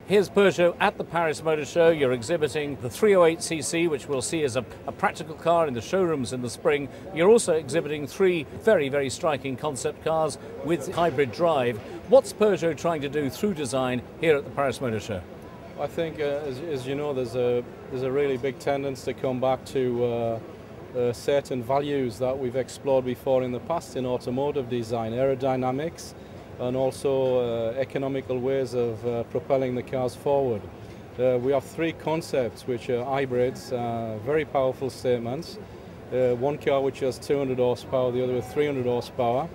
Here's Peugeot at the Paris Motor Show. You're exhibiting the 308cc, which we'll see as a practical car in the showrooms in the spring. You're also exhibiting three very, very striking concept cars with hybrid drive. What's Peugeot trying to do through design here at the Paris Motor Show? I think, as you know, there's a really big tendency to come back to certain values that we've explored before in the past in automotive design, aerodynamics, and also economical ways of propelling the cars forward. We have three concepts which are hybrids, very powerful statements. One car which has 200 horsepower, the other with 300 horsepower,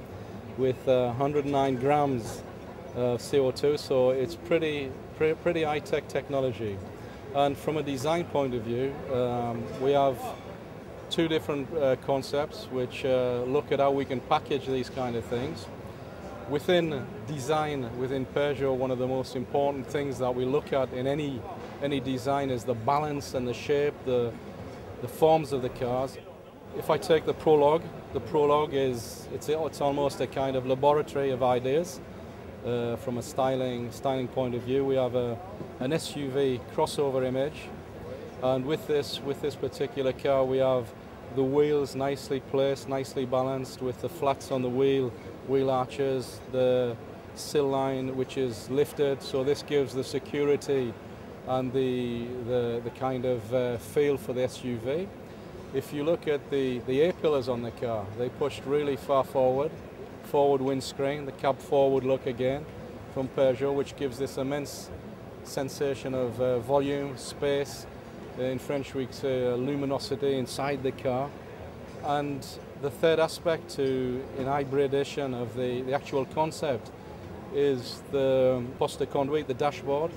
with 109 grams of CO2, so it's pretty high-tech technology. And from a design point of view, we have two different concepts which look at how we can package these kind of things. Within design, within Peugeot, one of the most important things that we look at in any design is the balance and the shape, the forms of the cars. If I take the Prologue is it's almost a kind of laboratory of ideas from a styling point of view. We have an SUV crossover image, and with this particular car, we have the wheels nicely placed, nicely balanced, with the flats on the wheel arches, the sill line which is lifted, so this gives the security and the kind of feel for the SUV. If you look at the A-pillars on the car, they pushed really far forward windscreen, the cab forward look again from Peugeot, which gives this immense sensation of volume, space, in French we say luminosity inside the car. And the third aspect in hybridization of the actual concept is the poste de conduite, the dashboard.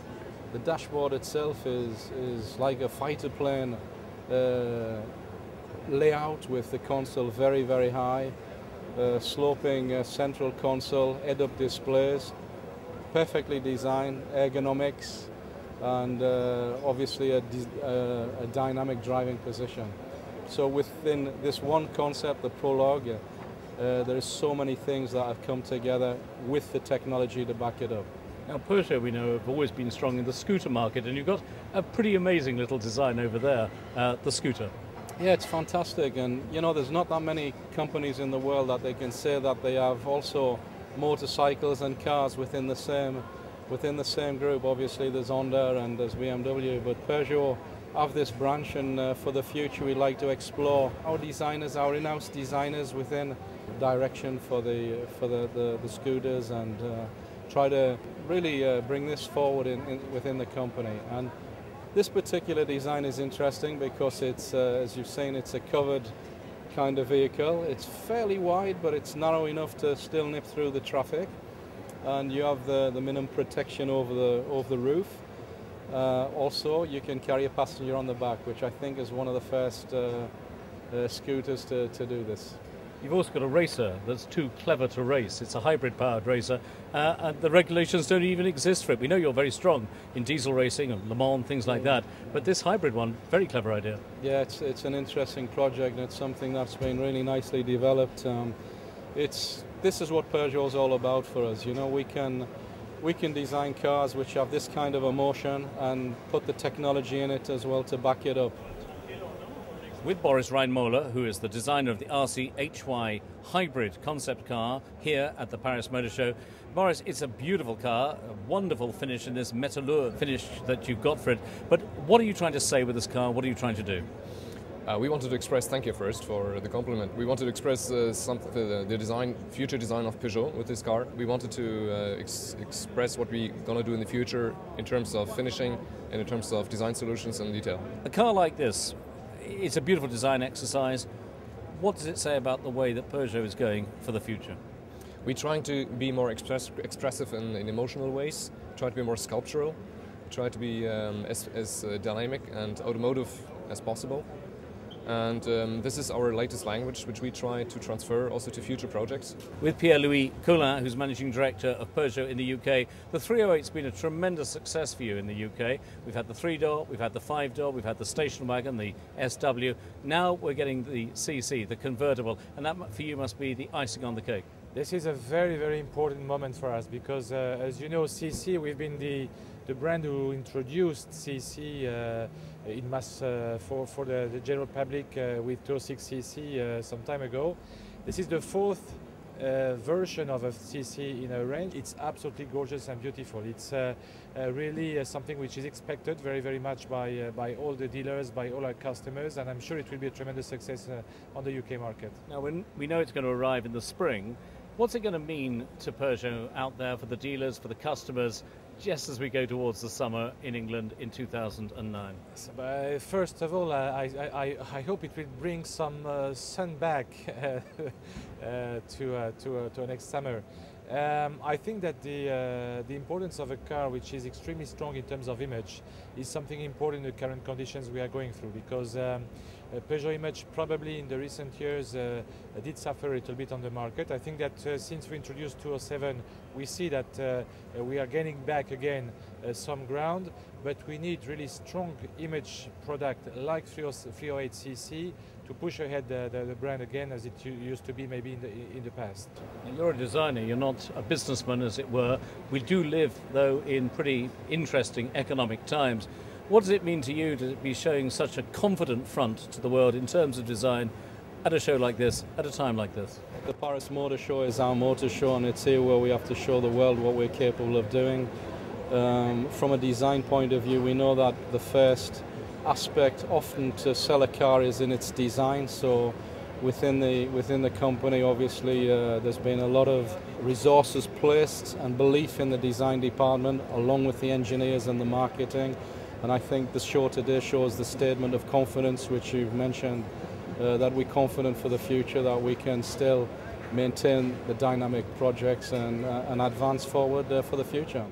The dashboard itself is like a fighter plane layout, with the console very, very high, sloping central console, head-up displays, perfectly designed, ergonomics, and obviously a dynamic driving position. So within this one concept, the Prologue, there is so many things that have come together with the technology to back it up. Now Peugeot, we know, have always been strong in the scooter market, and you've got a pretty amazing little design over there, the scooter. Yeah, it's fantastic, and you know, there's not that many companies in the world that they can say that they have also motorcycles and cars within the same group. Obviously there's Honda and there's BMW, but Peugeot have this branch, and for the future we'd like to explore our designers, our in-house designers within direction for the scooters, and try to really bring this forward within the company. And this particular design is interesting because it's, as you've seen, it's a covered kind of vehicle. It's fairly wide, but it's narrow enough to still nip through the traffic. And you have the minimum protection over the roof. Also, you can carry a passenger on the back, which I think is one of the first scooters to do this. You've also got a racer that's too clever to race. It's a hybrid-powered racer, and the regulations don't even exist for it. We know you're very strong in diesel racing and Le Mans, things like that, but this hybrid one, very clever idea. Yeah, it's an interesting project, and it's something that's been really nicely developed. This is what Peugeot is all about for us. You know, we can design cars which have this kind of emotion and put the technology in it as well to back it up. With Boris Reinmoller, who is the designer of the RC-HY hybrid concept car here at the Paris Motor Show. Boris, it's a beautiful car, a wonderful finish in this Metallure finish that you've got for it. But what are you trying to say with this car? What are you trying to do? We wanted to express, thank you first for the compliment. We wanted to express the future design of Peugeot with this car. We wanted to express what we're going to do in the future in terms of finishing and in terms of design solutions and detail. A car like this, it's a beautiful design exercise. What does it say about the way that Peugeot is going for the future? We're trying to be more expressive in emotional ways, try to be more sculptural, try to be as dynamic and automotive as possible. And this is our latest language, which we try to transfer also to future projects. With Pierre-Louis Collin, who's Managing Director of Peugeot in the UK, the 308's been a tremendous success for you in the UK. We've had the 3-door, we've had the 5-door, we've had the station wagon, the SW. Now we're getting the CC, the convertible, and that for you must be the icing on the cake. This is a very, very important moment for us because, as you know, CC, we've been the brand who introduced CC in mass for the general public with 206cc some time ago. This is the fourth version of a CC in our range. It's absolutely gorgeous and beautiful. It's really something which is expected very, very much by all the dealers, by all our customers, and I'm sure it will be a tremendous success on the UK market. Now, when we know it's going to arrive in the spring, what's it going to mean to Peugeot out there for the dealers, for the customers, just as we go towards the summer in England in 2009? First of all, I hope it will bring some sun back to next summer. I think that the importance of a car which is extremely strong in terms of image is something important in the current conditions we are going through, because Peugeot image probably in the recent years did suffer a little bit on the market. I think that since we introduced 207, we see that we are gaining back again some ground, but we need really strong image product like 308cc to push ahead the brand again as it used to be maybe in the past. You're a designer, you're not a businessman, as it were. We do live, though, in pretty interesting economic times. What does it mean to you to be showing such a confident front to the world in terms of design at a show like this, at a time like this? The Paris Motor Show is our motor show, and it's here where we have to show the world what we're capable of doing. From a design point of view, we know that the first aspect often to sell a car is in its design. So within the company, obviously, there's been a lot of resources placed and belief in the design department, along with the engineers and the marketing. And I think the show today shows the statement of confidence, which you've mentioned, that we're confident for the future, that we can still maintain the dynamic projects and advance forward for the future.